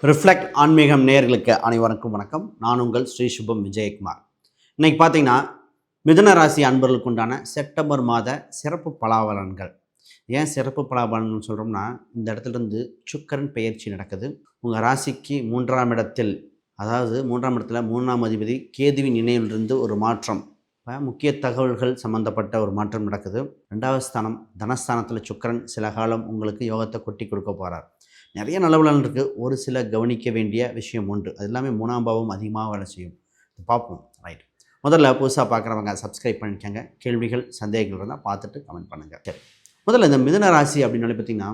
Reflect ஆன்மீகம் நேயர்களுக்கு அனைவருக்கும் வணக்கம். நான் உங்கள் ஸ்ரீ சுபம் விஜயகுமார். இன்னைக்கு பார்த்தீங்கன்னா, மிதுன ராசி அன்பர்களுக்கு உண்டான செப்டம்பர் மாத சிறப்பு பலாபலன்கள். ஏன் சிறப்பு பலாபலன்கள் சொல்கிறோம்னா, இந்த இடத்துலேருந்து சுக்கிரன் பெயர்ச்சி நடக்குது. உங்கள் ராசிக்கு 3ஆம் இடத்தில், அதாவது 3ஆம் இடத்துல 3ஆம் அதிபதி கேதுவின் இணையிலிருந்து ஒரு மாற்றம், முக்கிய தகவல்கள் சம்மந்தப்பட்ட ஒரு மாற்றம் நடக்குது. 2வது ஸ்தானம் தனஸ்தானத்தில் சுக்கிரன் சில காலம் உங்களுக்கு யோகத்தை கொட்டி கொடுக்க போகிறார். நிறைய நல்ல பலன் இருக்குது. ஒரு சில கவனிக்க வேண்டிய விஷயம் உண்டு. அது எல்லாமே 3ஆம் பாவம் அதிகமாக வேலை செய்யும். பார்ப்போம். ரைட். முதல்ல புதுசாக பார்க்குறவங்க சப்ஸ்கிரைப் பண்ணிக்கோங்க. கேள்விகள் சந்தேகங்கள் இருந்தால் பார்த்துட்டு கமெண்ட் பண்ணுங்கள். சரி, முதல்ல இந்த மிதுன ராசி அப்படின்னாலே பார்த்திங்கன்னா,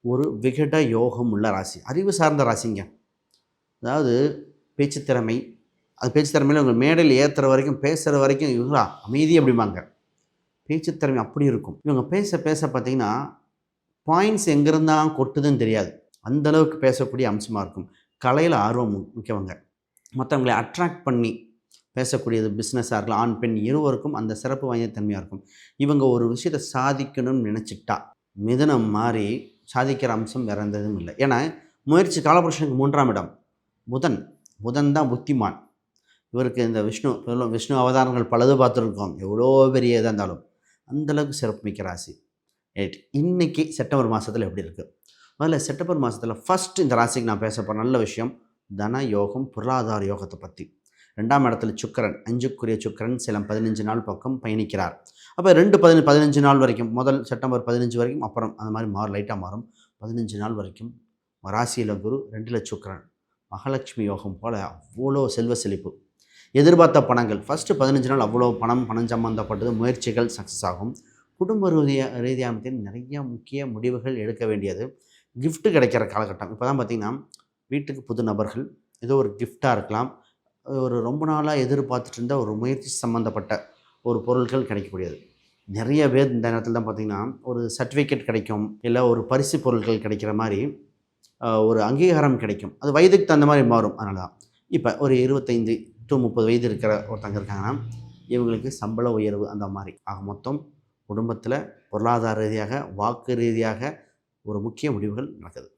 ஒரு விகட யோகம் உள்ள ராசி, அறிவு சார்ந்த ராசிங்க. அதாவது பேச்சு திறமை, அது பேச்சு திறமையில் உங்கள் மேடையில் ஏற்றுற வரைக்கும், பேசுகிற வரைக்கும் இவங்களா அமைதி அப்படிம்பாங்க. பேச்சு திறமை அப்படி இருக்கும். இவங்க பேச பேச பார்த்திங்கன்னா பாயிண்ட்ஸ் எங்கேருந்தான் கொட்டுதுன்னு தெரியாது. அந்தளவுக்கு பேசக்கூடிய அம்சமாக இருக்கும். கலையில் ஆர்வம் மிக்கவங்க, மற்றவங்களை அட்ராக்ட் பண்ணி பேசக்கூடியது. பிஸ்னஸாக இருக்கலாம், ஆண் பெண் இருவருக்கும் அந்த சிறப்பு வாய்ந்த தன்மையாக இருக்கும். இவங்க ஒரு விஷயத்தை சாதிக்கணும்னு நினச்சிட்டா மிதுனம் மாதிரி சாதிக்கிற அம்சம் வேறு எந்ததும் இல்லை. ஏன்னா முயற்சி காலபுருஷனுக்கு 3ஆம் இடம் புதன் தான் புத்திமான். இவருக்கு இந்த விஷ்ணு அவதாரங்கள் பலது பார்த்துருக்கோம். எவ்வளோ பெரிய இதாக இருந்தாலும் அந்தளவுக்கு சிறப்பு மிக்க ராசி. ரைட். இன்றைக்கி செப்டம்பர் மாதத்தில் எப்படி இருக்குது? முதல்ல செப்டம்பர் மாதத்தில் ஃபஸ்ட்டு இந்த ராசிக்கு நான் பேச போகிற நல்ல விஷயம் தன யோகம், பொருளாதார யோகத்தை பற்றி. 2ஆம் இடத்துல சுக்கிரன், 5க்குரிய சுக்கிரன் சில 15 நாள் பக்கம் பயணிக்கிறார். அப்போ 15 நாள் வரைக்கும், முதல் செப்டம்பர் 15 வரைக்கும், அப்புறம் அந்த மாதிரி லைட்டாக மாறும். 15 நாள் வரைக்கும் ராசியில் குரு, 2ல் சுக்கிரன், மகாலட்சுமி யோகம் போல் அவ்வளோ செல்வ செழிப்பு. எதிர்பார்த்த பணங்கள் ஃபஸ்ட்டு 15 நாள் அவ்வளோ பணம் சம்மந்தப்பட்டது முயற்சிகள் சக்ஸஸ் ஆகும். குடும்ப ரீதியாக நிறைய முக்கிய முடிவுகள் எடுக்க வேண்டியது. கிஃப்ட்டு கிடைக்கிற காலகட்டம். இப்போ தான் பார்த்திங்கன்னா, வீட்டுக்கு புது நபர்கள், ஏதோ ஒரு கிஃப்டாக இருக்கலாம், ஒரு ரொம்ப நாளாக எதிர்பார்த்துட்டு இருந்த ஒரு முயற்சி சம்மந்தப்பட்ட ஒரு பொருட்கள் கிடைக்கக்கூடியது. நிறைய பேர் இந்த நேரத்தில் தான் பார்த்திங்கன்னா, ஒரு சர்டிஃபிகேட் கிடைக்கும், இல்லை ஒரு பரிசு பொருட்கள் கிடைக்கிற மாதிரி ஒரு அங்கீகாரம் கிடைக்கும். அது வயதுக்கு தகுந்த மாதிரி மாறும். அதனால தான் இப்போ ஒரு 25 to 30 வயது இருக்கிற ஒருத்தங்க இருக்காங்கன்னா, இவங்களுக்கு சம்பள உயர்வு அந்த மாதிரி. ஆக மொத்தம் குடும்பத்தில் பொருளாதார ரீதியாக, வாக்கு ரீதியாக ஒரு முக்கிய முடிவுகள் நடக்குது.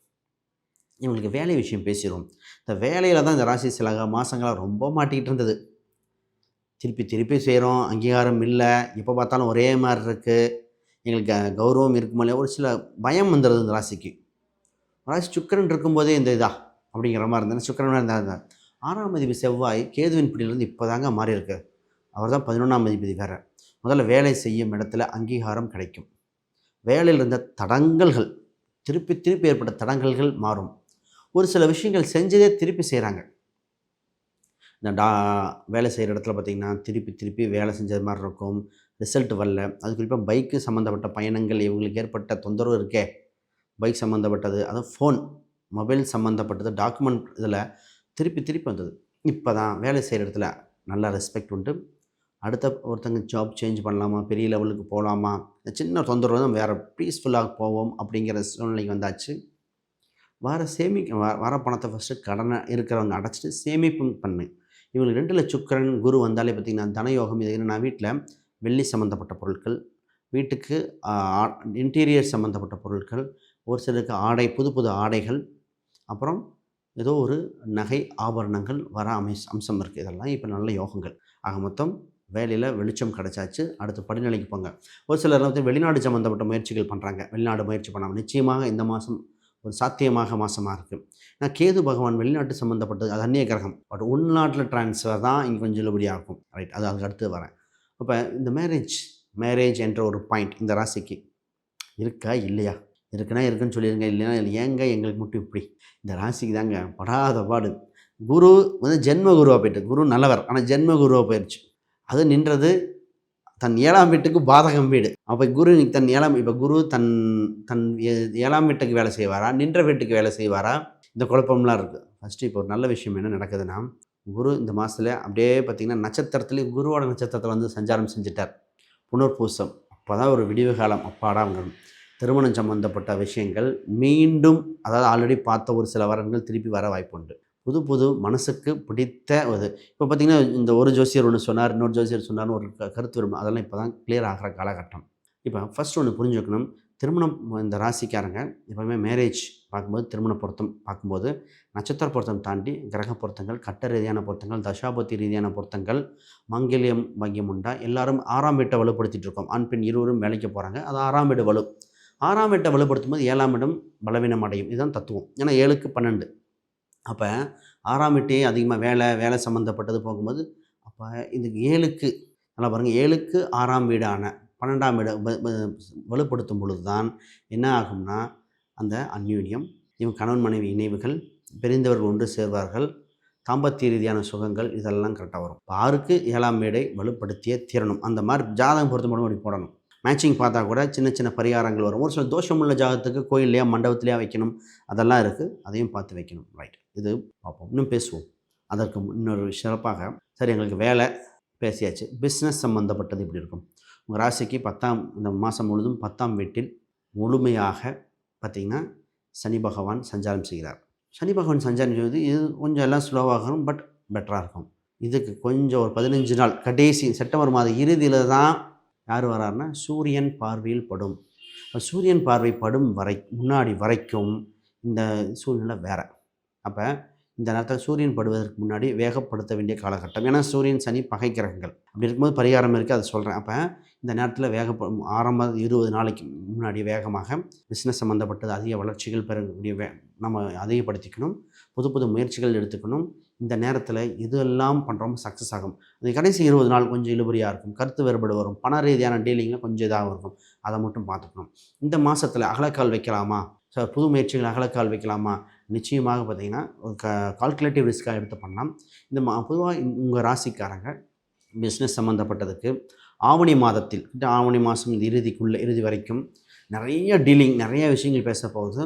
இவங்களுக்கு வேலை விஷயம் பேசிடுவோம். இந்த வேலையில் தான் இந்த ராசி சில மாதங்களாக ரொம்ப மாட்டிக்கிட்டு இருந்தது. திருப்பி செய்கிறோம், அங்கீகாரம் இல்லை, எப்போ பார்த்தாலும் ஒரே மாதிரி இருக்குது, எங்களுக்கு கௌரவம் இருக்குமோ இல்லையா, ஒரு சில பயம் வந்துடுது இந்த ராசிக்கு. ராசி சுக்கிரன் இருக்கும்போதே இந்த அப்படிங்கிற மாதிரி இருந்தேன். சுக்கிரன் இருந்தால் 6ஆம் அதிபதி செவ்வாய் கேதுவின் பிடியிலேருந்து இப்போ தாங்க மாறி இருக்கு. அவர் தான் 11ஆம் அதிபதி வேறு. முதல்ல வேலை செய்யும் இடத்துல அங்கீகாரம் கிடைக்கும். வேலையில் இருந்த தடங்கல்கள், திருப்பி ஏற்பட்ட தடங்கல்கள் மாறும். ஒரு சில விஷயங்கள் செஞ்சதே திருப்பி செய்கிறாங்க. இந்த வேலை செய்கிற இடத்துல பார்த்திங்கன்னா, திருப்பி வேலை செஞ்சது மாதிரி இருக்கும், ரிசல்ட் வரல. அது குறிப்பாக பைக்கு சம்மந்தப்பட்ட பயணங்கள், இவங்களுக்கு ஏற்பட்ட தொந்தரவு இருக்கே, பைக் சம்மந்தப்பட்டது, அதுவும் மொபைல் சம்மந்தப்பட்டது, டாக்குமெண்ட், இதில் திருப்பி வந்தது. இப்போ தான் வேலை செய்கிற இடத்துல நல்லா ரெஸ்பெக்ட் உண்டு. அடுத்த ஒருத்தங்க ஜாப் சேஞ்ச் பண்ணலாமா, பெரிய லெவலுக்கு போகலாமா, சின்ன தொந்தரவு தான், வேறு பீஸ்ஃபுல்லாக போவோம் அப்படிங்கிற சூழ்நிலைக்கு வந்தாச்சு. வர பணத்தை ஃபஸ்ட்டு கடனை இருக்கிறவங்க அடைச்சிட்டு சேமிப்பு பண்ணு. இவங்களுக்கு 2ல் சுக்கிரன் குரு வந்தாலே பார்த்திங்கன்னா தனயோகம். இது நான் வீட்டில் வெள்ளி சம்மந்தப்பட்ட பொருட்கள், வீட்டுக்கு இன்டீரியர் சம்மந்தப்பட்ட பொருட்கள், ஒரு சிலருக்கு ஆடை, புது ஆடைகள், அப்புறம் ஏதோ ஒரு நகை ஆபரணங்கள் வர அம்சம் இருக்குது. இதெல்லாம் இப்போ நல்ல யோகங்கள். ஆக மொத்தம் வேலையில் வெளிச்சம் கிடச்சாச்சு. அடுத்து படிநிலைக்கு போங்க. ஒரு சிலர் வந்து வெளிநாடு சம்மந்தப்பட்ட முயற்சிகள் பண்ணுறாங்க. வெளிநாடு முயற்சி பண்ணாமல் நிச்சயமாக இந்த மாதம் ஒரு சாத்தியமாக மாதமாக இருக்குது. நான் கேது பகவான் வெளிநாட்டு சம்மந்தப்பட்டது, அது அந்நிய கிரகம். பட் உள்நாட்டில் ட்ரான்ஸ்ஃபர் தான் இங்கே கொஞ்சம் இழுபடியாகும். ரைட், அதுக்கு அடுத்து வரேன். அப்போ இந்த மேரேஜ் என்ற ஒரு பாயிண்ட் இந்த ராசிக்கு இருக்கா இல்லையா? இருக்குன்னு சொல்லிடுங்க, இல்லைன்னா ஏங்க எங்களுக்கு மட்டும் இப்படி? இந்த ராசிக்கு தாங்க படாத பாடு. குரு வந்து ஜென்ம குருவாக போயிட்டு, குரு நல்லவர், ஆனால் ஜென்ம குருவாக போயிடுச்சு. அது நின்றது தன் 7ஆம் வீட்டுக்கு பாதகம் வீடு. அப்போ குரு தன் இப்போ குரு தன் 7ஆம் வீட்டுக்கு வேலை செய்வாரா, நின்ற வீட்டுக்கு வேலை செய்வாரா, இந்த குழப்பம்லாம் இருக்குது. ஃபஸ்ட்டு இப்போ ஒரு நல்ல விஷயம் என்ன நடக்குதுன்னா, குரு இந்த மாதத்தில் அப்படியே பார்த்திங்கன்னா நட்சத்திரத்துலேயும் குருவோட நட்சத்திரத்தில் வந்து சஞ்சாரம் செஞ்சிட்டார். புனர்பூசம். அப்போ தான் ஒரு விடிவு காலம். அப்பாடாங்க திருமணம் சம்மந்தப்பட்ட விஷயங்கள் மீண்டும், அதாவது ஆல்ரெடி பார்த்த ஒரு சில வரன்கள் திருப்பி வர வாய்ப்பு உண்டு. புது மனசுக்கு பிடித்த இப்போ பார்த்திங்கன்னா, இந்த ஒரு ஜோசியர் ஒன்று சொன்னார், இன்னொரு ஜோசியர் சொன்னார்னு ஒரு கருத்து வரும். அதெல்லாம் இப்போ தான் கிளியர் ஆகிற காலகட்டம். இப்போ ஃபஸ்ட் ஒன்று புரிஞ்சுக்கணும், திருமணம் இந்த ராசிக்காரங்க எப்போவுமே மேரேஜ் பார்க்கும்போது திருமண பொருத்தம் பார்க்கும்போது நட்சத்திர பொருத்தம் தாண்டி கிரக பொருத்தங்கள், கட்ட ரீதியான பொருத்தங்கள், தசாபுத்தி ரீதியான பொருத்தங்கள், மங்கல்யம் பாக்கியம் உண்டா எல்லாரும் 6ஆம் வீட்டை வலுப்படுத்திட்டு இருக்கோம். ஆண் பெண் இருவரும் வேலைக்கு போகிறாங்க. அது 6ஆம் வீடு வலு. 6ஆம் வீட்டை வலுப்படுத்தும் போது 7ஆம் இடம் பலவீனம் அடையும். இதுதான் தத்துவம். ஏன்னா 7க்கு 12. அப்போ 6ஆம் வீட்டையே அதிகமாக வேலை சம்மந்தப்பட்டது போகும்போது அப்போ இதுக்கு 7க்கு நல்லா பாருங்கள், 7க்கு 6ஆம் வீடான 12ஆம் வீடு வலுப்படுத்தும் பொழுது தான் என்ன ஆகும்னா அந்த அந்யூன்யம், இவங்க கணவன் மனைவி இணைவுகள், பிரிந்தவர்கள் ஒன்று சேர்வார்கள், தாம்பத்திய ரீதியான சுகங்கள் இதெல்லாம் கரெக்டாக வரும். 6க்கு 7ஆம் வீடை வலுப்படுத்தியே தீரணும். அந்த மாதிரி ஜாதகம் பொறுத்த மட்டும் அப்படி போடணும். மேட்சிங் பார்த்தா கூட சின்ன சின்ன பரிகாரங்கள் வரும். ஒரு சில தோஷமுள்ள ஜாதகத்துக்கு கோயில்லையா மண்டபத்திலையா வைக்கணும், அதெல்லாம் இருக்குது. அதையும் பார்த்து வைக்கணும். ரைட், இது பார்ப்போம், இன்னும் பேசுவோம். அதற்கு இன்னொரு சிறப்பாக சரி, எங்களுக்கு வேலை பேசியாச்சு, பிஸ்னஸ் சம்மந்தப்பட்டது இப்படி இருக்கும். உங்கள் ராசிக்கு 10ஆம் இந்த மாதம் முழுதும் 10ஆம் வீட்டில் முழுமையாக பார்த்திங்கன்னா சனி பகவான் சஞ்சாரம் செய்கிறார். சனி பகவான் சஞ்சாரம் செய்வது இது கொஞ்சம் எல்லாம் ஸ்லோவாகும், பட் பெட்டராக இருக்கும். இதுக்கு கொஞ்சம் ஒரு 15 நாள் கடைசி செப்டம்பர் மாத இறுதியில் தான் யார் வராருன்னா சூரியன் பார்வையில் படும். சூரியன் பார்வை படும் முன்னாடி வரைக்கும் இந்த சூழ்நிலை வேறு. அப்போ இந்த நேரத்தில் சூரியன் படுவதற்கு முன்னாடி வேகப்படுத்த வேண்டிய காலகட்டம். ஏன்னா சூரியன் சனி பகை கிரகங்கள். அப்படி இருக்கும்போது பரிகாரம் இருக்குது, அதை சொல்கிறேன். அப்போ இந்த நேரத்தில் ஆரம்ப 20 நாளைக்கு முன்னாடி வேகமாக பிஸ்னஸ் சம்மந்தப்பட்டது அதிக வளர்ச்சிகள் பெறக்கூடிய நம்ம அதிகப்படுத்திக்கணும். புது புது முயற்சிகள் எடுத்துக்கணும். இந்த நேரத்தில் இதெல்லாம் பண்ணுறோம் சக்ஸஸ் ஆகும். அது கடைசி 20 நாள் கொஞ்சம் இழுபறியாக இருக்கும், கருத்து வேறுபாடு வரும், பண ரீதியான டீலிங்கில் கொஞ்சம் இதாக இருக்கும். அதை மட்டும் பார்த்துக்கணும். இந்த மாதத்தில் அகலக்கால் வைக்கலாமா சார், புது முயற்சிகள் அகலக்கால் வைக்கலாமா? நிச்சயமாக பார்த்திங்கன்னா ஒரு கால்குலேட்டிவ் ரிஸ்க்காக எடுத்து பண்ணலாம். இந்த பொதுவாக உங்கள் ராசிக்காரங்க பிஸ்னஸ் சம்மந்தப்பட்டதுக்கு ஆவணி மாதத்தில் ஆவணி மாதம் இறுதி வரைக்கும் நிறைய டீலிங், நிறைய விஷயங்கள் பேச போகுது.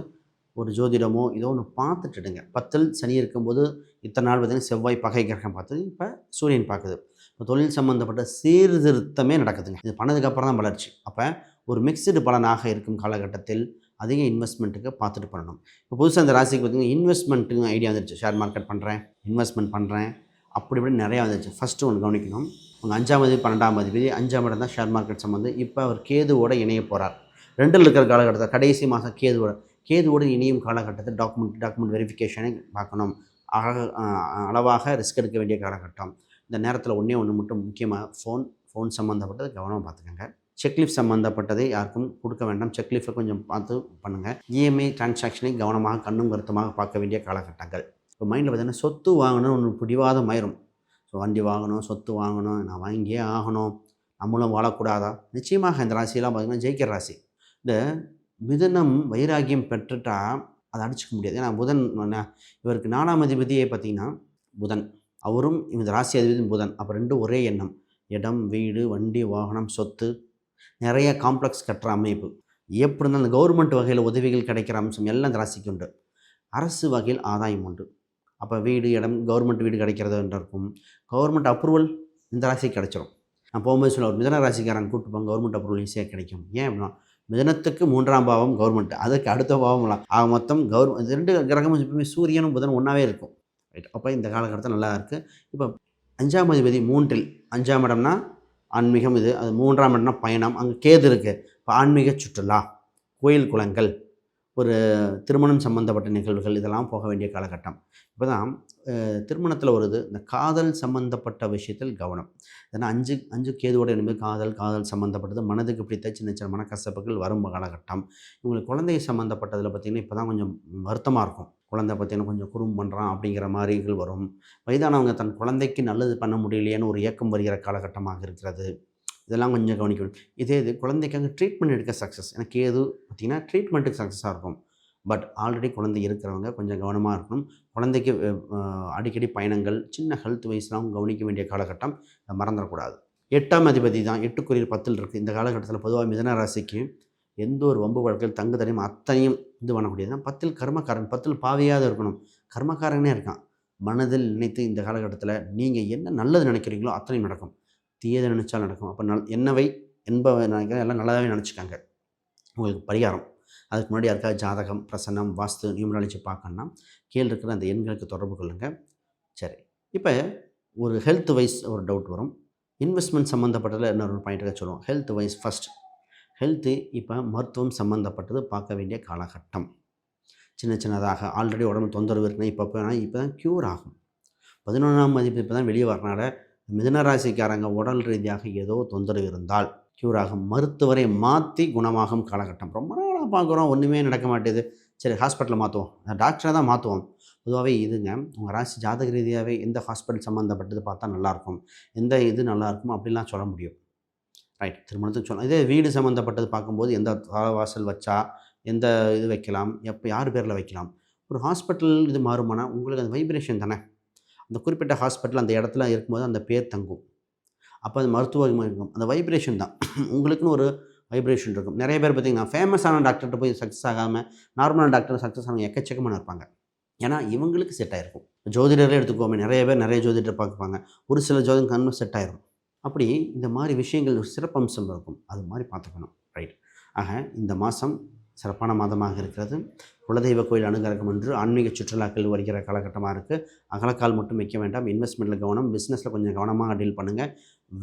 ஒரு ஜோதிடமோ ஏதோ ஒன்று பார்த்துட்டுடுங்க. 10ல் சனி இருக்கும்போது இத்தனை நாள் பார்த்திங்கன்னா செவ்வாய் பகை கிரகம் பார்த்தது, இப்போ சூரியன் பார்க்குது. இப்போ தொழில் சம்மந்தப்பட்ட சீர்திருத்தமே நடக்குதுங்க. இது பண்ணதுக்கப்புறம் தான் வளர்ச்சி. அப்போ ஒரு மிக்சடு பலனாக இருக்கும் காலகட்டத்தில் அதிக இன்வெஸ்ட்மெண்ட்டுக்கு பார்த்துட்டு பண்ணணும். இப்போ புதுசாக அந்த ராசிக்கு பார்த்திங்கன்னா இன்வெஸ்ட்மெண்ட்டுக்கு ஐடியா வந்துருச்சு. ஷேர் மார்க்கெட் பண்ணுறேன், இன்வெஸ்ட்மெண்ட் பண்ணுறேன், அப்படி இப்படி நிறையா வந்துருச்சு. ஃபஸ்ட்டு ஒன்று கவனிக்கணும், உங்கள் 5ஆம் அதிபதி 12ஆம் அதிபதி 5ஆம் இடம் தான் ஷேர் மார்க்கெட் சம்மந்தம். இப்போ அவர் கேதுவோட இணைய போகிறார். 2ல் இருக்கிற காலகட்டத்தில் கடைசி மாதம் கேதுவோடு இணையும் காலகட்டத்தில் டாக்குமெண்ட் வெரிஃபிகேஷனை பார்க்கணும். அளவாக ரிஸ்க் எடுக்க வேண்டிய காலகட்டம். இந்த நேரத்தில் ஒன்று மட்டும் முக்கியமாக ஃபோன் சம்மந்தப்பட்டது கவனமாக பார்த்துக்கோங்க. செக்லீஃப் சம்மந்தப்பட்டதை யாருக்கும் கொடுக்க வேண்டாம். செக்லீஃபை கொஞ்சம் பார்த்து பண்ணுங்கள். இஎம்ஐ டிரான்சாக்ஷனை கவனமாக கண்ணும் கருத்துமாக பார்க்க வேண்டிய காலகட்டங்கள். இப்போ மைண்டில் பார்த்திங்கன்னா சொத்து வாங்கணும்னு ஒன்று பிடிவாதம் ஆயிரும். ஸோ வண்டி வாங்கணும், சொத்து வாங்கணும், நான் வாங்கியே ஆகணும், நம்மளும் வாழக்கூடாதா? நிச்சயமாக இந்த ராசியெல்லாம் பார்த்திங்கன்னா ஜெயிக்கிற ராசி. இந்த மிதுனம் வைராகியம் பெற்றுட்டா அதை அடிச்சுக்க முடியாது. ஏன்னா புதன் இவருக்கு 4ஆம் அதிபதியே பார்த்திங்கன்னா புதன், அவரும் இந்த ராசி அதிபதி புதன். அப்போ ரெண்டும் ஒரே எண்ணம். இடம், வீடு, வண்டி, வாகனம், சொத்து, நிறைய காம்ப்ளெக்ஸ் கட்டுற அமைப்பு. எப்படி இருந்தாலும் அந்த கவர்மெண்ட் வகையில் உதவிகள் கிடைக்கிற அம்சம் எல்லாம் இந்த ராசிக்கு உண்டு. அரசு வகையில் ஆதாயம் உண்டு. அப்போ வீடு, இடம், கவர்மெண்ட் வீடு கிடைக்கிறது இருக்கும். கவர்மெண்ட் அப்ரூவல் இந்த ராசிக்கு கிடைச்சிடும். நான் போகும்போது சொல்ல ஒரு மிதன ராசிக்காரன் கூப்பிட்டு கவர்மெண்ட் அப்ரூவல் ஈஸியாக கிடைக்கும். ஏன் அப்படின்னா மிதனத்துக்கு 3ஆம் பாவம் கவர்மெண்ட், அதுக்கு அடுத்த பாவம்லாம் ஆக மொத்தம் 2 கிரகமும் எப்பவுமே சூரியனும் புதனும் ஒன்றாவே இருக்கும். ரைட், அப்போ இந்த காலகட்டத்தில் நல்லா இருக்குது. இப்போ 5ஆம் அதிபதி 3ல் 5ஆம் இடம்னா ஆன்மீகம், அது 3ஆம் இடம்னா பயணம், அங்கே கேது இருக்குது. இப்போ ஆன்மீக சுற்றுலா, கோயில் குளங்கள், ஒரு திருமணம் சம்மந்தப்பட்ட நிகழ்வுகள் இதெல்லாம் போக வேண்டிய காலகட்டம். இப்போ தான் திருமணத்தில் வருது இந்த காதல் சம்மந்தப்பட்ட விஷயத்தில் கவனம். ஏன்னா 5 கேதுவோட என்பது காதல் சம்மந்தப்பட்டது, மனதுக்கு பிடித்த சின்ன சின்ன மனக்கசப்புகள் வரும் காலகட்டம். இவங்களுக்கு குழந்தை சம்மந்தப்பட்டதில் பார்த்திங்கன்னா இப்போ தான் கொஞ்சம் வருத்தமாக இருக்கும். குழந்தை பார்த்திங்கன்னா கொஞ்சம் குறும்பு பண்ணுறான் அப்படிங்கிற மாதிரிகள் வரும். வயதானவங்க தன் குழந்தைக்கு நல்லது பண்ண முடியலையேன்னு ஒரு ஏக்கம் வருகிற காலகட்டமாக இருக்கிறது. இதெல்லாம் கொஞ்சம் கவனிக்கணும். இது குழந்தைக்காக ட்ரீட்மெண்ட் எடுக்க சக்ஸஸ். எனக்கு கேது பார்த்திங்கன்னா ட்ரீட்மெண்ட்டுக்கு சக்ஸஸாக இருக்கும். பட் ஆல்ரெடி குழந்தை இருக்கிறவங்க கொஞ்சம் கவனமாக இருக்கணும். குழந்தைக்கு அடிக்கடி பயணங்கள், சின்ன ஹெல்த் வைஸ்லாம் கவனிக்க வேண்டிய காலகட்டம், இதை மறந்துடக்கூடாது. 8ஆம் அதிபதி தான் 8க்குரிய 10ல் இருக்குது. இந்த காலகட்டத்தில் பொதுவாக மிதன ராசிக்கு எந்த ஒரு வம்பு வழக்கில் தங்கு தடையும் அத்தனையும் இது பண்ணக்கூடியது. 10ல் கர்மக்காரன், 10ல் பாவியாக இருக்கணும், கர்மக்காரனே இருக்கான். மனதில் நினைத்து இந்த காலகட்டத்தில் நீங்கள் என்ன நல்லது நினைக்கிறீங்களோ அத்தனையும் நடக்கும், தீயதை நினச்சாலும் நடக்கும். அப்போ என்னவை என்பவை நினைக்கிற எல்லாம் நல்லாவே நினச்சிக்காங்க. உங்களுக்கு பரிகாரம், அதுக்கு முன்னாடி யாருக்காவது ஜாதகம், பிரசன்னம், வாஸ்து, நியூமராலஜி பார்க்கணுன்னா கீழே இருக்கிற அந்த எண்களுக்கு தொடர்பு கொள்ளுங்கள். சரி, இப்போ ஒரு ஹெல்த் வைஸ் ஒரு டவுட் வரும். இன்வெஸ்ட்மெண்ட் சம்மந்தப்பட்டதில் இன்னொரு பாயிண்ட்டுக்காக சொல்லுவோம். ஹெல்த் வைஸ் ஃபஸ்ட் ஹெல்த்து இப்போ மருத்துவம் சம்மந்தப்பட்டது பார்க்க வேண்டிய காலகட்டம். சின்னதாக ஆல்ரெடி உடம்பு தொந்தரவு இருக்குன்னா இப்போ தான் க்யூர் ஆகும். 11ஆம் மதிப்பு இப்போ தான் வெளியே வரனால மிதுன ராசிக்காரங்க உடல் ரீதியாக ஏதோ தொந்தரவு இருந்தால் க்யூர் ஆகும். மருத்துவரை மாற்றி குணமாகும் காலகட்டம். ரொம்ப நாளாக பார்க்குறோம், ஒன்றுமே நடக்க மாட்டேது. சரி, ஹாஸ்பிட்டலை மாற்றுவோம், டாக்டரை தான் மாற்றுவோம். பொதுவாகவே இதுங்க உங்கள் ராசி ஜாதக ரீதியாகவே எந்த ஹாஸ்பிட்டல் சம்மந்தப்பட்டது பார்த்தா நல்லாயிருக்கும், எந்த இது நல்லாயிருக்கும் அப்படிலாம் சொல்ல முடியும். ரைட், திருமணத்துக்கு சொல்லலாம். இதே வீடு சம்மந்தப்பட்டது பார்க்கும்போது எந்த வாசல் வச்சா எந்த இது வைக்கலாம், எப்போ யார் பேரில் வைக்கலாம். ஒரு ஹாஸ்பிட்டல் இது மாறுமானா உங்களுக்கு அந்த வைப்ரேஷன் தானே. அந்த குறிப்பிட்ட ஹாஸ்பிட்டல் அந்த இடத்துல இருக்கும்போது அந்த பேர் தங்கும். அப்போ அது மருத்துவம் இருக்கும். அந்த வைப்ரேஷன் தான் உங்களுக்குன்னு ஒரு வைப்ரேஷன் இருக்கும். நிறைய பேர் பார்த்திங்கன்னா ஃபேமஸான டாக்டர்கிட்ட போய் சக்ஸஸ் ஆகாமல் நார்மலான டாக்டர் சக்ஸஸ் ஆனவங்க எக்கச்சக்கமான இருப்பாங்க. ஏன்னா இவங்களுக்கு செட் ஆகிருக்கும். ஜோதிடரே எடுத்துக்கோமே, நிறைய பேர் நிறைய ஜோதிடர் பார்ப்பாங்க. ஒரு சில ஜோதிடம் கண்மை செட் ஆகிரும். அப்படி இந்த மாதிரி விஷயங்கள் சிறப்பம்சம் இருக்கும். அது மாதிரி பார்த்துக்கணும். ரைட். ஆக இந்த மாதம் சிறப்பான மாதமாக இருக்கிறது. குலதெய்வ கோயில் அனுகிரகம் என்று ஆன்மீக சுற்றுலாக்கள் வருகிற காலகட்டமாக இருக்குது. அகலக்கால் மட்டும் வைக்க வேண்டாம். இன்வெஸ்ட்மெண்ட்டில் கவனம், பிஸ்னஸில் கொஞ்சம் கவனமாக டீல் பண்ணுங்கள்.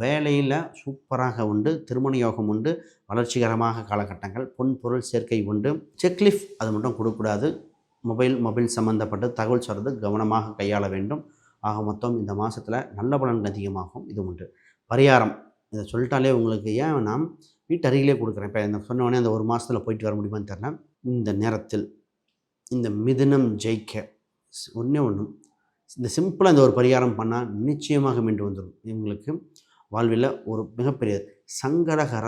வேலையில் சூப்பராக உண்டு, திருமண யோகம் உண்டு, வளர்ச்சிகரமாக காலகட்டங்கள், பொன் பொருள் சேர்க்கை உண்டு. செக்லிஃப் அது மட்டும் கொடுக்கக்கூடாது. மொபைல் சம்மந்தப்பட்ட தகவல் சொல்கிறது கவனமாக கையாள வேண்டும். ஆக மொத்தம் இந்த மாதத்தில் நல்ல பலன்கள் அதிகமாகும். இது உண்டு. பரிகாரம் இதை சொல்லிட்டாலே உங்களுக்கு ஏன் நாம் வீட்டு அருகிலே கொடுக்குறேன். இப்போ இந்த சொன்னோடனே அந்த ஒரு மாதத்தில் போயிட்டு வர முடியுமான்னு தெரியல. இந்த நேரத்தில் இந்த மிதுனம் ஜெயிக்க ஒன்று இந்த சிம்பிளாக இந்த ஒரு பரிகாரம் பண்ணால் நிச்சயமாக மீண்டு வந்துடும். இவங்களுக்கு வாழ்வில் ஒரு மிகப்பெரிய சங்கடகர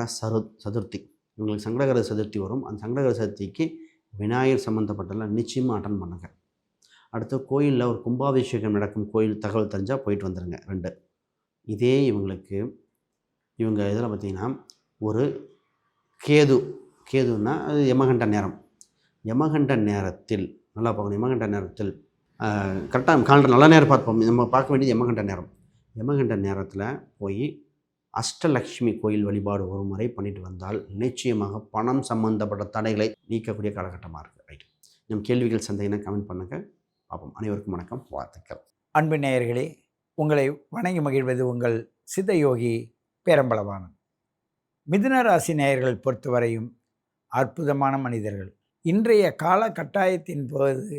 சதுர்த்தி, இவங்களுக்கு சங்கடகர சதுர்த்தி வரும். அந்த சங்கடகர சதுர்த்திக்கு விநாயகர் சம்மந்தப்பட்டெல்லாம் நிச்சயமாக அட்டன் பண்ணுங்க. அடுத்து கோயிலில் ஒரு கும்பாபிஷேகம் நடக்கும் கோயில் தகவல் தெரிஞ்சால் போயிட்டு வந்துடுங்க. 2 இதே இவங்க இதில் பார்த்திங்கன்னா ஒரு கேதுன்னா அது யமகண்ட நேரம். யமகண்ட நேரத்தில் நல்லா பார்க்கணும். யமகண்ட நேரத்தில் கரெக்டாக காலண்டர் நல்ல நேரம் பார்ப்போம். நம்ம பார்க்க வேண்டியது யமகண்ட நேரம். யமகண்ட நேரத்தில் போய் அஷ்டலக்ஷ்மி கோயில் வழிபாடு ஒரு முறை பண்ணிட்டு வந்தால் நிச்சயமாக பணம் சம்பந்தப்பட்ட தடைகளை நீக்கக்கூடிய காலகட்டமாக இருக்குது. ரைட். நம் கேள்விகள் சந்தேகம்னா கமெண்ட் பண்ணுங்கள். பார்ப்போம். அனைவருக்கும் வணக்கம், வாழ்த்துக்கள். அன்பு நேயர்களே, உங்களை வணங்கி மகிழ்வது உங்கள் சித்தயோகி பேரம்பலவானன். மிதுன ராசி நேயர்கள் பொறுத்தவரையும் அற்புதமான மனிதர்கள். இன்றைய காலகட்டாயத்தின் போது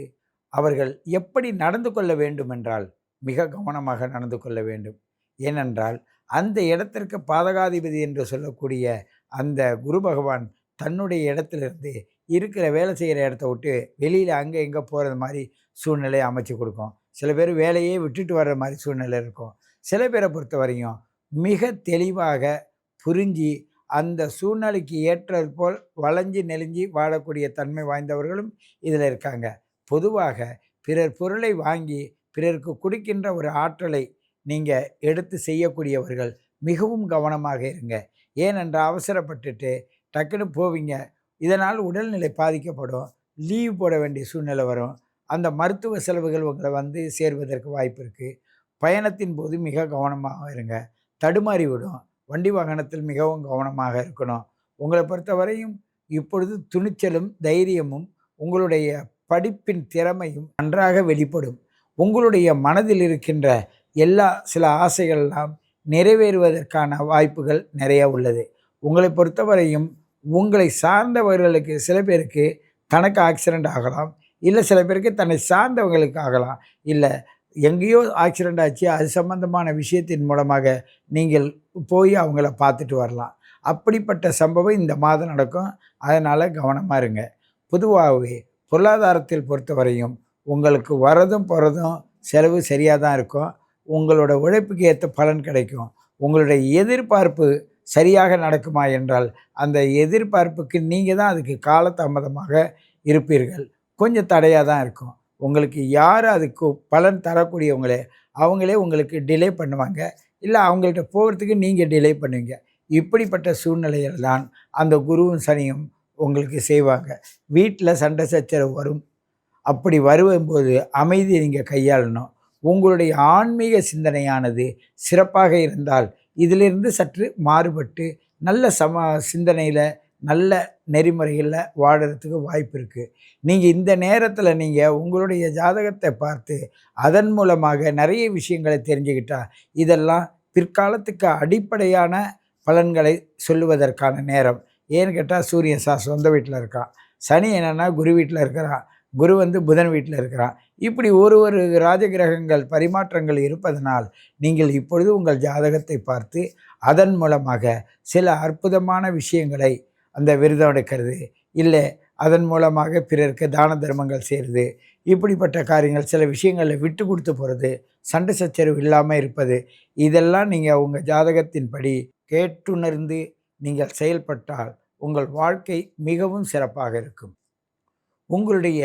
அவர்கள் எப்படி நடந்து கொள்ள வேண்டும் என்றால் மிக கவனமாக நடந்து கொள்ள வேண்டும். ஏனென்றால் அந்த இடத்திற்கு பாதகாதிபதி என்று சொல்லக்கூடிய அந்த குரு பகவான் தன்னுடைய இடத்திலிருந்து இருக்கிற வேலை செய்கிற இடத்த விட்டு வெளியில் அங்கே எங்கே போகிறது மாதிரி சூழ்நிலையை அமைச்சு கொடுக்கும். சில பேர் வேலையே விட்டுட்டு வர்ற மாதிரி சூழ்நிலை இருக்கும். சில பேரை பொறுத்த வரையும் மிக தெளிவாக புரிஞ்சு அந்த சூழ்நிலைக்கு ஏற்றது போல் வளைஞ்சி நெளிஞ்சி வாழக்கூடிய தன்மை வாய்ந்தவர்களும் இதில் இருக்காங்க. பொதுவாக பிறர் பொருளை வாங்கி பிறருக்கு கொடுக்கின்ற ஒரு ஆற்றலை நீங்கள் எடுத்து செய்யக்கூடியவர்கள் மிகவும் கவனமாக இருங்க. ஏனென்றால் அவசரப்பட்டுட்டு டக்குன்னு போவீங்க. இதனால் உடல்நிலை பாதிக்கப்படும். லீவ் போட வேண்டிய சூழ்நிலை வரும். அந்த மருத்துவ செலவுகள் உங்களை வந்து சேர்வதற்கு வாய்ப்பு இருக்குது. பயணத்தின் போது மிக கவனமாக இருங்க. தடுமாறி விடும். வண்டி வாகனத்தில் மிகவும் கவனமாக இருக்கணும். உங்களை பொறுத்தவரையும் இப்பொழுது துணிச்சலும் தைரியமும் உங்களுடைய படிப்பின் திறமையும் நன்றாக வெளிப்படும். உங்களுடைய மனதில் இருக்கின்ற சில ஆசைகளெல்லாம் நிறைவேறுவதற்கான வாய்ப்புகள் நிறைய உள்ளது. உங்களை பொறுத்தவரையும் உங்களை சார்ந்தவர்களுக்கு சில பேருக்கு தனக்கு ஆக்சிடெண்ட் ஆகலாம், இல்லை சில பேருக்கு தன்னை சார்ந்தவங்களுக்கு ஆகலாம், இல்லை எங்கேயோ ஆக்சிடெண்ட் ஆச்சு, அது சம்பந்தமான விஷயத்தின் மூலமாக நீங்கள் போய் அவங்கள பார்த்துட்டு வரலாம். அப்படிப்பட்ட சம்பவம் இந்த மாதம் நடக்கும். அதனால் கவனமாக இருங்க. பொதுவாகவே பொருளாதாரத்தில் பொறுத்தவரையும் உங்களுக்கு வரதும் போகிறதும் செலவு சரியாக தான் இருக்கும். உங்களோட உழைப்புக்கு ஏற்ற பலன் கிடைக்கும். உங்களுடைய எதிர்பார்ப்பு சரியாக நடக்குமா என்றால் அந்த எதிர்பார்ப்புக்கு நீங்கள் தான் அதுக்கு காலதாமதமாக இருப்பீர்கள். கொஞ்சம் தடையாக தான் இருக்கும். உங்களுக்கு யார் அதுக்கு பலன் தரக்கூடியவங்களே அவங்களே உங்களுக்கு டிலே பண்ணுவாங்க, இல்லை அவங்கள்ட்ட போகிறதுக்கு நீங்கள் டிலே பண்ணுவீங்க. இப்படிப்பட்ட சூழ்நிலையில் தான் அந்த குருவும் சனியும் உங்களுக்கு செய்வாங்க. வீட்டில் சண்டை சச்சரவு வரும். அப்படி வரும்போது அமைதியை நீங்கள் கையாளணும். உங்களுடைய ஆன்மீக சிந்தனையானது சிறப்பாக இருந்தால் இதிலிருந்து சற்று மாறுபட்டு நல்ல சிந்தனையில் நல்ல நெறிமுறைகளில் வாழறதுக்கு வாய்ப்பு இருக்குது. நீங்கள் இந்த நேரத்தில் நீங்கள் உங்களுடைய ஜாதகத்தை பார்த்து அதன் மூலமாக நிறைய விஷயங்களை தெரிஞ்சுக்கிட்டால் இதெல்லாம் பிற்காலத்துக்கு அடிப்படையான பலன்களை சொல்லுவதற்கான நேரம். ஏன்னு கேட்டால் சூரியன் சொந்த வீட்டில் இருக்கான், சனி என்னென்னா குரு வீட்டில் இருக்கிறான், குரு புதன் வீட்டில் இருக்கிறான். இப்படி ஒரு ராஜகிரகங்கள் பரிமாற்றங்கள் இருப்பதனால் நீங்கள் இப்பொழுது உங்கள் ஜாதகத்தை பார்த்து அதன் மூலமாக சில அற்புதமான விஷயங்களை, அந்த விரதம் எடுக்கிறது, இல்லை அதன் மூலமாக பிறருக்கு தான தர்மங்கள் செய்கிறது, இப்படிப்பட்ட காரியங்கள், சில விஷயங்களில் விட்டு கொடுத்து போகிறது, சண்டை சச்சரவு இல்லாமல் இருப்பது, இதெல்லாம் நீங்கள் உங்கள் ஜாதகத்தின்படி கேட்டுணர்ந்து நீங்கள் செயல்பட்டால் உங்கள் வாழ்க்கை மிகவும் சிறப்பாக இருக்கும். உங்களுடைய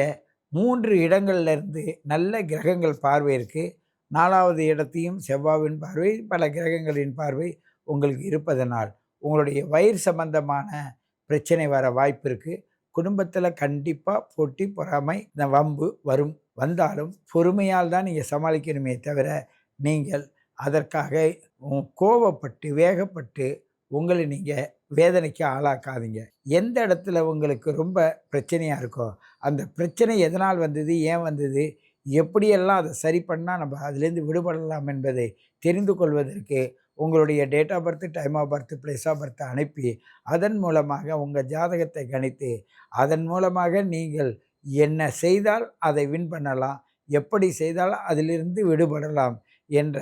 3 இடங்கள்லேருந்து நல்ல கிரகங்கள் பார்வை இருக்குது. 4வது இடத்தையும் செவ்வாயின் பார்வை, பல கிரகங்களின் பார்வை உங்களுக்கு இருப்பதனால் உங்களுடைய வயிறு சம்பந்தமான பிரச்சனை வர வாய்ப்பு இருக்குது. குடும்பத்தில் கண்டிப்பாக போட்டி பொறாமை வம்பு வரும். வந்தாலும் பொறுமையால் தான் நீங்கள் சமாளிக்கணுமே தவிர நீங்கள் அதற்காக கோபப்பட்டு வேகப்பட்டு உங்களை நீங்கள் வேதனைக்கு ஆளாக்காதீங்க. எந்த இடத்துல உங்களுக்கு ரொம்ப பிரச்சனையாக இருக்கோ அந்த பிரச்சனை எதனால் வந்தது, ஏன் வந்தது, எப்படியெல்லாம் அதை சரி பண்ணால் நம்ம அதுலேருந்து விடுபடலாம் என்பதை தெரிந்து கொள்வதற்கு உங்களுடைய date of birth, time of birth, place of birth அனுப்பி அதன் மூலமாக உங்கள் ஜாதகத்தை கணித்து அதன் மூலமாக நீங்கள் என்ன செய்தால் அதை வின் பண்ணலாம், எப்படி செய்தால் அதிலிருந்து விடுபடலாம் என்ற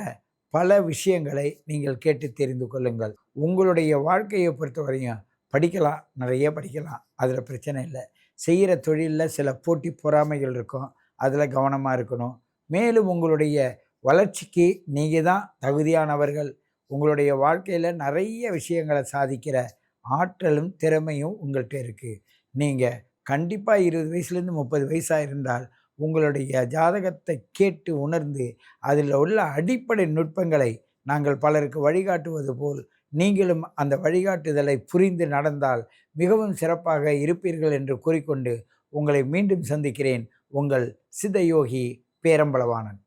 பல விஷயங்களை நீங்கள் கேட்டு தெரிந்து கொள்ளுங்கள். உங்களுடைய வாழ்க்கையை பொறுத்தவரையும் படிக்கலாம், நிறைய படிக்கலாம், அதில் பிரச்சனை இல்லை. செய்கிற தொழிலில் சில போட்டி பொறாமைகள் இருக்கும், அதில் கவனமாக இருக்கணும். மேலும் உங்களுடைய வளர்ச்சிக்கு நீங்கள் தான் தகுதியானவர்கள். உங்களுடைய வாழ்க்கையில் நிறைய விஷயங்களை சாதிக்கிற ஆற்றலும் திறமையும் உங்கள்கிட்ட இருக்குது. நீங்கள் கண்டிப்பாக 20 வயசுலேருந்து 30 வயசாக இருந்தால் உங்களுடைய ஜாதகத்தை கேட்டு உணர்ந்து அதில் உள்ள அடிப்படை நுட்பங்களை நாங்கள் பலருக்கு வழிகாட்டுவது போல் நீங்களும் அந்த வழிகாட்டுதலை புரிந்து நடந்தால் மிகவும் சிறப்பாக இருப்பீர்கள் என்று கூறிக்கொண்டு உங்களை மீண்டும் சந்திக்கிறேன். உங்கள் சித்தயோகி பேரம்பலவாணன்.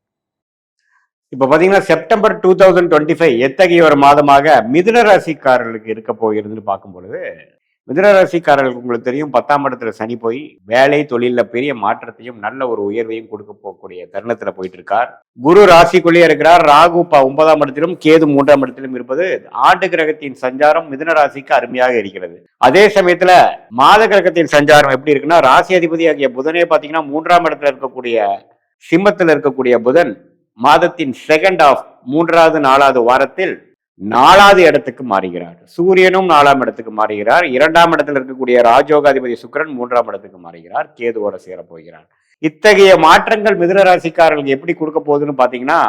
இப்போ பார்த்தீங்கன்னா செப்டம்பர் 2025 எத்தகைய ஒரு மாதமாக மிதுன ராசிக்காரர்களுக்கு இருக்க போகிறதுன்னு பார்க்கும் பொழுது, மிதுன ராசிக்காரர்களுக்கு உங்களுக்கு தெரியும் 10ஆம் இடத்துல சனி போய் வேலை தொழிலில் பெரிய மாற்றத்தையும் நல்ல ஒரு உயர்வையும் கொடுக்க போகக்கூடிய தருணத்தில் போயிட்டு இருக்கார். குரு ராசிக்குள்ளேயே இருக்கிறார். ராகு 9ஆம் இடத்திலும் கேது 3ஆம் இடத்திலும் இருப்பது ஆண்டு கிரகத்தின் சஞ்சாரம் மிதுன ராசிக்கு அருமையாக இருக்கிறது. அதே சமயத்துல மாத கிரகத்தின் சஞ்சாரம் எப்படி இருக்குன்னா, ராசி அதிபதியாகிய புதனே பார்த்தீங்கன்னா 3ஆம் இடத்துல இருக்கக்கூடிய சிம்மத்தில் இருக்கக்கூடிய புதன் மாதத்தின் செகண்ட் ஆஃப் 3வது 4வது வாரத்தில் 4வது இடத்துக்கு மாறுகிறார். சூரியனும் 4ஆம் இடத்துக்கு மாறுகிறார். 2ஆம் இடத்தில் இருக்கக்கூடிய ராஜயோகாதிபதி சுக்கிரன் 3ஆம் இடத்துக்கு மாறுகிறார். கேதுவோட சேர போகிறார். இத்தகைய மாற்றங்கள் மிதுன ராசிக்காரர்களுக்கு எப்படி கொடுக்க போகுதுன்னு பாத்தீங்கன்னா,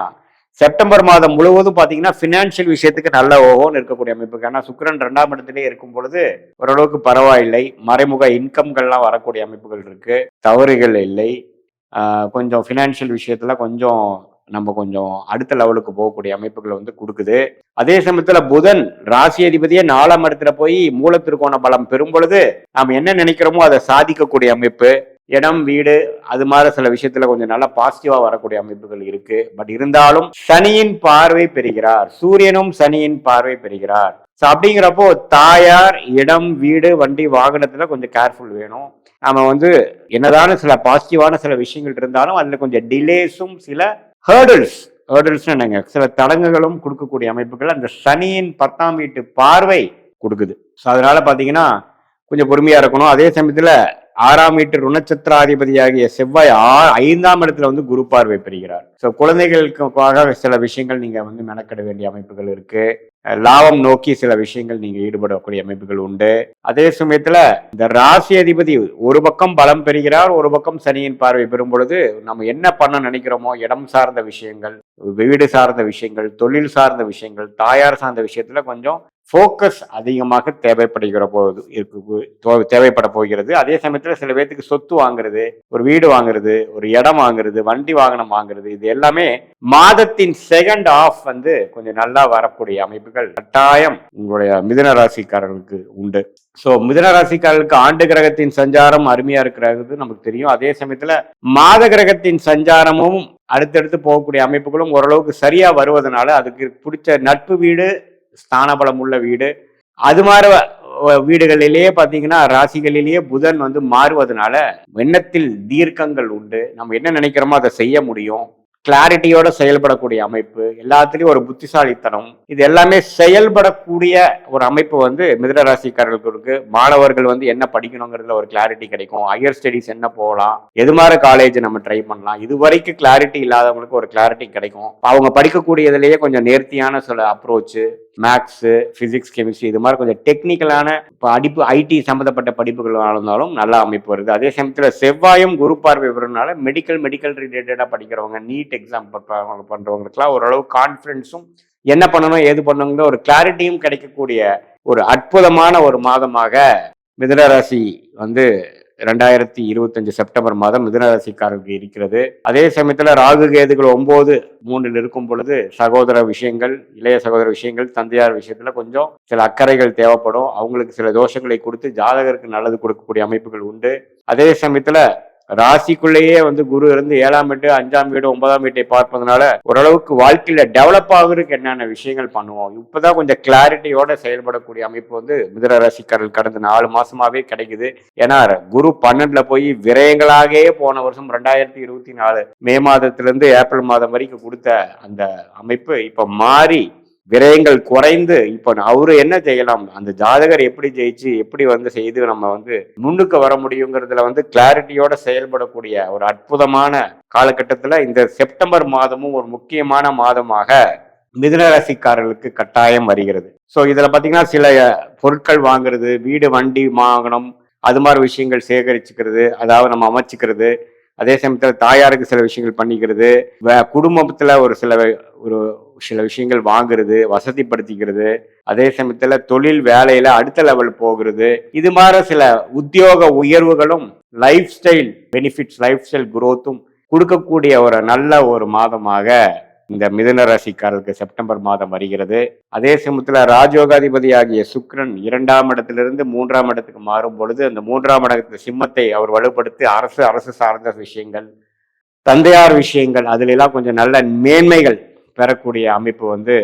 செப்டம்பர் மாதம் முழுவதும் பாத்தீங்கன்னா பினான்சியல் விஷயத்துக்கு நல்ல ஓகோன்னு இருக்கக்கூடிய அமைப்பு. ஏன்னா சுக்கிரன் 2ஆம் இடத்திலே இருக்கும் பொழுது ஓரளவுக்கு பரவாயில்லை. மறைமுக இன்கம்கள்லாம் வரக்கூடிய அமைப்புகள் இருக்கு. தவறுகள் இல்லை. கொஞ்சம் பினான்சியல் விஷயத்துல கொஞ்சம் அடுத்த லெவலுக்கு போகக்கூடிய அமைப்புகளை கொடுக்குது. அதே சமயத்துல புதன் ராசி அதிபதியே 4ஆம் இடத்துல போய் மூலத்திற்கோண பலம் பெறும் பொழுது நாம் என்ன நினைக்கிறோமோ அதை சாதிக்கக்கூடிய அமைப்பு. இடம், வீடு, அது மாதிரி சில விஷயத்துல கொஞ்சம் நல்லா பாசிட்டிவா வரக்கூடிய அமைப்புகள் இருக்கு. பட் இருந்தாலும் சனியின் பார்வை பெறுகிறார். சூரியனும் சனியின் பார்வை பெறுகிறார். அப்படிங்கிறப்போ தாயார், இடம், வீடு, வண்டி, வாகனத்துல கொஞ்சம் கேர்ஃபுல் வேணும். நாம என்னதான சில பாசிட்டிவான சில விஷயங்கள் இருந்தாலும் அதுல கொஞ்சம் டிலேஸும் சில ஹேர்டில்ஸ் என்னங்க, சில தடங்குகளும் கொடுக்கக்கூடிய அமைப்புகள் அந்த சனியின் 10ஆம் வீட்டு பார்வை கொடுக்குது. ஸோ அதனால பாத்தீங்கன்னா கொஞ்சம் பொறுமையா இருக்கணும். அதே சமயத்துல 6ஆம் வீட்டு ருணச்சத்திராதிபதியாகிய செவ்வாய் 5ஆம் இடத்துல குரு பார்வை பெறுகிறார். ஸோ குழந்தைகளுக்காக சில விஷயங்கள் நீங்க மெனக்கெட வேண்டிய அமைப்புகள் இருக்கு. லாபம் நோக்கி சில விஷயங்கள் நீங்க ஈடுபடக்கூடிய அமைப்புகள் உண்டு. அதே சமயத்துல இந்த ராசி அதிபதி ஒரு பக்கம் பலம் பெறுகிறார், ஒரு பக்கம் சனியின் பார்வை பெறும் பொழுது நம்ம என்ன பண்ண நினைக்கிறோமோ, இடம் சார்ந்த விஷயங்கள், வீடு சார்ந்த விஷயங்கள், தொழில் சார்ந்த விஷயங்கள், தாயார் சார்ந்த விஷயத்துல கொஞ்சம் ஃபோக்கஸ் அதிகமாக தேவைப்பட போகிறது. அதே சமயத்துல சில பேர்த்துக்கு சொத்து வாங்குறது, ஒரு வீடு வாங்குறது, ஒரு இடம் வாங்குறது, வண்டி வாகனம் வாங்குறது, இது எல்லாமே மாதத்தின் செகண்ட் ஆஃப் கொஞ்சம் நல்லா வரக்கூடிய அமைப்புகள் கட்டாயம் உங்களுடைய மிதுன ராசிக்காரர்களுக்கு உண்டு. ஸோ மிதுன ராசிக்காரர்களுக்கு ஆண்டு கிரகத்தின் சஞ்சாரம் அருமையா இருக்கிறது நமக்கு தெரியும். அதே சமயத்துல மாத கிரகத்தின் சஞ்சாரமும் அடுத்தடுத்து போகக்கூடிய அமைப்புகளும் ஓரளவுக்கு சரியா வருவதனால அதுக்கு பிடிச்ச நட்பு வீடு, ஸ்தானபலம் உள்ள வீடு, அது மாதிரி வீடுகளிலேயே பாத்தீங்கன்னா ராசிகளிலேயே புதன் மாறுவதனால எண்ணத்தில் தீர்க்கங்கள் உண்டு. நம்ம என்ன நினைக்கிறோமோ அதை செய்ய முடியும். கிளாரிட்டியோட செயல்படக்கூடிய அமைப்பு, எல்லாத்துலேயும் ஒரு புத்திசாலித்தனம், இது எல்லாமே செயல்படக்கூடிய ஒரு அமைப்பு வந்து மிதுன ராசிக்காரர்களுக்கு இருக்கு. மாணவர்கள் வந்து என்ன படிக்கணுங்கிறதுல ஒரு கிளாரிட்டி கிடைக்கும். ஹையர் ஸ்டடீஸ் என்ன போகலாம், எது மாதிரி காலேஜ் நம்ம ட்ரை பண்ணலாம், இது வரைக்கும் கிளாரிட்டி இல்லாதவங்களுக்கு ஒரு கிளாரிட்டி கிடைக்கும். அவங்க படிக்கக்கூடியதுலேயே கொஞ்சம் நேர்த்தியான சில அப்ரோச்சு, மேக்ஸ், பிசிக்ஸ், கெமிஸ்ட்ரி, இது மாதிரி கொஞ்சம் டெக்னிக்கலான படிப்பு, ஐடி சம்மந்தப்பட்ட படிப்புகள் இருந்தாலும் நல்ல அமைப்பு வருது. அதே சமயத்தில் செவ்வாயும் குரு பார்வை வருவதனால மெடிக்கல் ரிலேட்டடாக படிக்கிறவங்க, நீட் எக்ஸாம் பண்றவங்களுக்குலாம் ஓரளவு கான்ஃபிடன்ஸும், என்ன பண்ணணும் ஏது பண்ணணுங்கிற ஒரு கிளாரிட்டியும் கிடைக்கக்கூடிய ஒரு அற்புதமான ஒரு மாதமாக மிதுன ராசி வந்து 2025 செப்டம்பர் மாதம் மிதுன ராசிக்காரர்களுக்கு இருக்கிறது. அதே சமயத்துல ராகு கேதுகள் 9-3 இருக்கும் பொழுது சகோதர விஷயங்கள், இளைய சகோதர விஷயங்கள், தந்தையார் விஷயத்துல கொஞ்சம் சில அக்கறைகள் தேவைப்படும். அவங்களுக்கு சில தோஷங்களை கொடுத்து ஜாதகருக்கு நல்லது கொடுக்கக்கூடிய அமைப்புகள் உண்டு. அதே சமயத்துல ராசிக்குள்ளேயே வந்து குரு இருந்து 7ஆம் வீடு, 5ஆம் வீடு, 9ஆம் வீட்டை பார்ப்பதனால ஓரளவுக்கு வாழ்க்கையில டெவலப் ஆகுறதுக்கு என்னென்ன விஷயங்கள் பண்ணுவோம், இப்பதான் கொஞ்சம் கிளாரிட்டியோட செயல்படக்கூடிய அமைப்பு வந்து மிதுன ராசிக்காரர்கள் கடந்த 4 மாசமாவே கிடைக்குது. ஏன்னா குரு 12ல போய் விரயங்களாகவே போன வருஷம் 2024 மே மாதத்திலிருந்து ஏப்ரல் மாதம் வரைக்கும் கொடுத்த அந்த அமைப்பு இப்ப மாறி விரயங்கள் குறைந்து இப்ப அவரு என்ன செய்யலாம், அந்த ஜாதகர் எப்படி ஜெயிச்சு எப்படி வந்து செய்து நம்ம வந்து முன்னுக்கு வர முடியுங்கிறதுல வந்து கிளாரிட்டியோட செயல்படக்கூடிய ஒரு அற்புதமான காலகட்டத்துல இந்த செப்டம்பர் மாதமும் ஒரு முக்கியமான மாதமாக மிதுன ராசிக்காரர்களுக்கு கட்டாயம் வருகிறது. ஸோ இதுல பாத்தீங்கன்னா சில பொருட்கள் வாங்குறது, வீடு, வண்டி, வாகனம், அது மாதிரி விஷயங்கள் சேகரிச்சுக்கிறது, அதாவது நம்ம அமைச்சுக்கிறது. அதே சமயத்துல தாயாருக்கு சில விஷயங்கள் பண்ணிக்கிறது, குடும்பத்துல ஒரு சில விஷயங்கள் வாங்குறது, வசதிப்படுத்திக்கிறது. அதே சமயத்துல தொழில் வேலையில அடுத்த லெவல் போகிறது. இது மாதிரி சில உத்தியோக உயர்வுகளும், life style benefits, life style குரோத்தும் கொடுக்கக்கூடிய ஒரு நல்ல ஒரு மாதமாக இந்த மிதுன ராசிக்காரருக்கு செப்டம்பர் மாதம் வருகிறது. அதே சமயத்துல ராஜயோகாதிபதி ஆகிய சுக்கிரன் 2ஆம் இடத்திலிருந்து 3ஆம் இடத்துக்கு மாறும் பொழுது அந்த 3ஆம் இடத்து சிம்மத்தை அவர் வலுப்படுத்தி அரசு சார்ந்த விஷயங்கள், தந்தையார் விஷயங்கள், அதுல எல்லாம் கொஞ்சம் நல்ல மேன்மைகள் பெறக்கூடிய அமைப்பு வந்து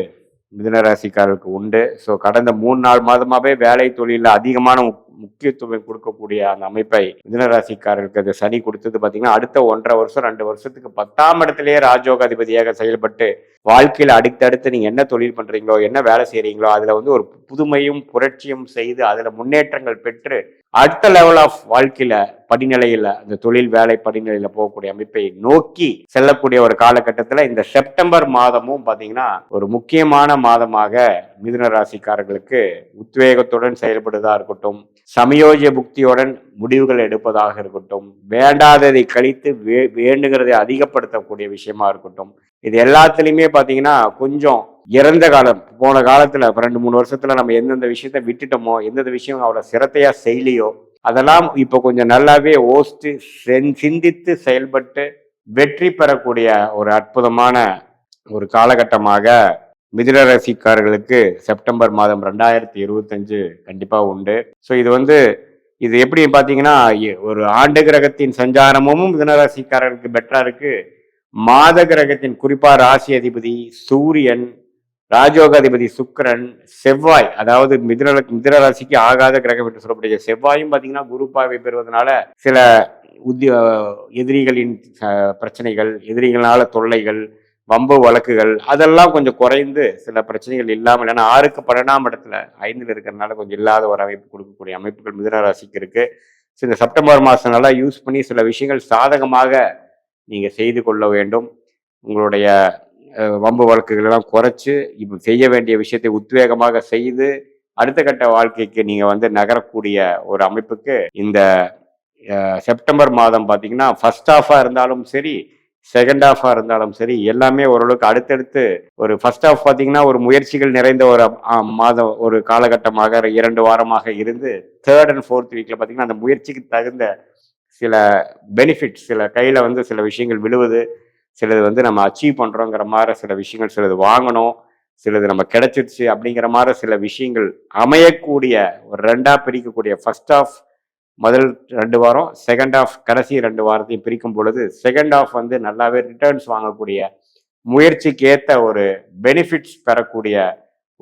மிதுன ராசிக்காரருக்கு உண்டு. ஸோ கடந்த 3-4 மாதமாவே வேலை தொழிலில் அதிகமான முக்கியத்துவம் கொடுக்கக்கூடிய அந்த அமைப்பை மிதுன ராசிக்காரருக்கு அந்த சனி கொடுத்தது பார்த்தீங்கன்னா அடுத்த 1.5 வருஷம் 2 வருஷத்துக்கு 10ஆம் இடத்திலேயே ராஜயோகாதிபதியாக செயல்பட்டு வாழ்க்கையில் அடுத்தடுத்து நீங்க என்ன தொழில் பண்றீங்களோ, என்ன வேலை செய்யறீங்களோ அதுல வந்து ஒரு புதுமையும் புரட்சியும் செய்து அதுல முன்னேற்றங்கள் பெற்று அடுத்த லெவல் ஆஃப் வாழ்க்கையில படிநிலையில அந்த தொழில் வேலை படிநிலையில போகக்கூடிய அமைப்பை நோக்கி செல்லக்கூடிய ஒரு காலகட்டத்துல இந்த செப்டம்பர் மாதமும் பாத்தீங்கன்னா ஒரு முக்கியமான மாதமாக மிதுன ராசிக்காரர்களுக்கு உத்வேகத்துடன் செயல்படுவதா இருக்கட்டும், சமயோஜிய புக்தியுடன் முடிவுகள் எடுப்பதாக இருக்கட்டும், வேண்டாததை கழித்து வேண்டுகிறதை அதிகப்படுத்தக்கூடிய விஷயமா இருக்கட்டும், இது எல்லாத்துலயுமே பாத்தீங்கன்னா கொஞ்சம் இறந்த காலம், போன காலத்துல 2-3 வருஷத்துல நம்ம எந்தெந்த விஷயத்த விட்டுட்டோமோ, எந்தெந்த விஷயம் அவ்வளவு சிரத்தையா செய்யலையோ அதெல்லாம் இப்ப கொஞ்சம் நல்லாவே யோசித்து சிந்தித்து செயல்பட்டு வெற்றி பெறக்கூடிய ஒரு அற்புதமான ஒரு காலகட்டமாக மிதுன ராசிக்காரர்களுக்கு செப்டம்பர் மாதம் 2025 கண்டிப்பா உண்டு. ஸோ இது எப்படி பாத்தீங்கன்னா ஒரு ஆண்டு கிரகத்தின் சஞ்சாரமும் மிதுன ராசிக்காரர்களுக்கு பெட்டரா இருக்கு. மாத கிரகத்தின் குறிப்பா ராசி அதிபதி சூரியன், ராஜயோகாதிபதி சுக்கிரன், செவ்வாய், அதாவது மிதுன ராசிக்கு ஆகாத கிரகம் என்று சொல்லக்கூடிய செவ்வாயும் பாத்தீங்கன்னா குரு பார்வை பெறுவதனால சில எதிரிகளின் பிரச்சனைகள், எதிரிகளால தொல்லைகள், வம்பு வழக்குகள் அதெல்லாம் கொஞ்சம் குறைந்து சில பிரச்சனைகள் இல்லாமல், இல்லைன்னா 6க்கு 12ஆம் இடத்துல 5ல் இருக்கிறதுனால கொஞ்சம் இல்லாத ஒரு அமைப்பு கொடுக்கக்கூடிய அமைப்புகள் மிதுன ராசிக்கு இருக்கு. இந்த செப்டம்பர் மாதம் நல்லா யூஸ் பண்ணி சில விஷயங்கள் சாதகமாக நீங்க செய்து கொள்ள வேண்டும். உங்களுடைய வம்பு வழக்குகள் எல்லாம் குறைச்சு இப்ப செய்ய வேண்டிய விஷயத்தை உத்வேகமாக செய்து அடுத்த கட்ட வாழ்க்கைக்கு நீங்க நகரக்கூடிய ஒரு அமைப்புக்கு இந்த செப்டம்பர் மாதம் பாத்தீங்கன்னா ஃபர்ஸ்ட் ஹாஃபா இருந்தாலும் சரி, செகண்ட் ஹாஃபா இருந்தாலும் சரி, எல்லாமே ஓரளவுக்கு அடுத்தடுத்து ஒரு ஃபர்ஸ்ட் ஹாஃப் பாத்தீங்கன்னா ஒரு முயற்சிகள் நிறைந்த ஒரு மாதம், ஒரு காலகட்டமாக 2 வாரமாக இருந்து 3rd and 4th வீக்ல பாத்தீங்கன்னா அந்த முயற்சிக்கு தகுந்த சில பெனிஃபிட்ஸ், சில கையில சில விஷயங்கள் விழுவுது, சிலது நம்ம அச்சீவ் பண்றோங்கிற மாதிரி சில விஷயங்கள், சிலது வாங்கணும், சிலது நம்ம கிடைச்சிருச்சு அப்படிங்கிற மாதிரி சில விஷயங்கள் அமையக்கூடிய ஒரு 2ஆ பிரிக்கக்கூடிய ஃபர்ஸ்ட் ஹாஃப் முதல் 2 வாரம், செகண்ட் ஹாஃப் கடைசி 2 வாரத்தையும் பிரிக்கும் பொழுது செகண்ட் ஹாஃப் நல்லாவே ரிட்டர்ன்ஸ் வாங்கக்கூடிய, முயற்சிக்கு ஏற்ற ஒரு பெனிஃபிட்ஸ் பெறக்கூடிய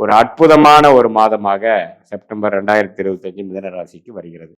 ஒரு அற்புதமான ஒரு மாதமாக செப்டம்பர் 2025 மிதுன ராசிக்கு வருகிறது.